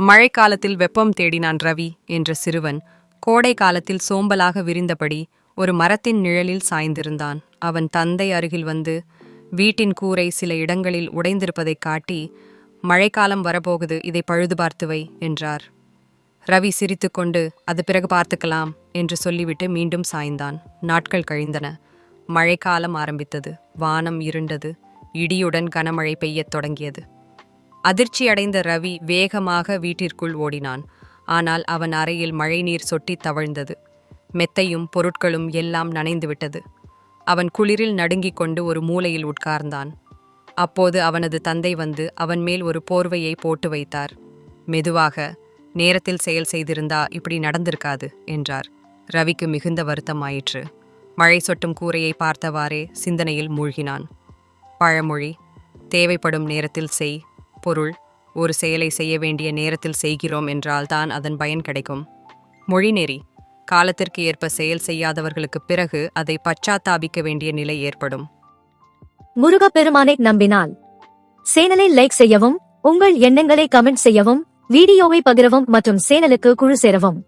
மழைக்காலத்தில் வெப்பம் தேடினான் ரவி என்ற சிறுவன் கோடை காலத்தில் சோம்பலாக விரிந்தபடி ஒரு மரத்தின் நிழலில் சாய்ந்திருந்தான். அவன் தந்தை அருகில் வந்து வீட்டின் கூரை சில இடங்களில் உடைந்திருப்பதைக் காட்டி, மழைக்காலம் வரப்போகுது, இதை பழுது பார்த்து வை என்றார். ரவி சிரித்துக்கொண்டு, அது பிறகு பார்த்துக்கலாம் என்று சொல்லிவிட்டு மீண்டும் சாய்ந்தான். நாட்கள் கழிந்தன. மழைக்காலம் ஆரம்பித்தது. வானம் இருண்டது. இடியுடன் கனமழை பெய்யத் தொடங்கியது. அதிர்ச்சியடைந்த ரவி வேகமாக வீட்டிற்குள் ஓடினான். ஆனால் அவன் அறையில் மழைநீர் சொட்டி தவழ்ந்தது. மெத்தையும் பொருட்களும் எல்லாம் நனைந்துவிட்டது. அவன் குளிரில் நடுங்கிக் கொண்டு ஒரு மூலையில் உட்கார்ந்தான். அப்போது அவனது தந்தை வந்து அவன் மேல் ஒரு போர்வையை போட்டு வைத்தார். மெதுவாக, நேரத்தில் செயல் செய்திருந்தா இப்படி நடந்திருக்காது என்றார். ரவிக்கு மிகுந்த வருத்தமாயிற்று. மழை சொட்டும் கூரையை பார்த்தவாறே சிந்தனையில் மூழ்கினான். பழமொழி, தேவைப்படும் நேரத்தில் செய். பொருள், ஒரு செயலை செய்ய வேண்டிய நேரத்தில் செய்கிறோம் என்றால்தான் அதன் பயன் கிடைக்கும். மொழிநெறி, காலத்திற்கு ஏற்ப செயல் செய்யாதவர்களுக்கு பிறகு அதை பச்சாத்தாபிக்க வேண்டிய நிலை ஏற்படும். முருகப்பெருமானை நம்பினால் சேனலை லைக் செய்யவும், உங்கள் எண்ணங்களை கமெண்ட் செய்யவும், வீடியோவை பகிரவும் மற்றும் சேனலுக்கு குழு சேரவும்.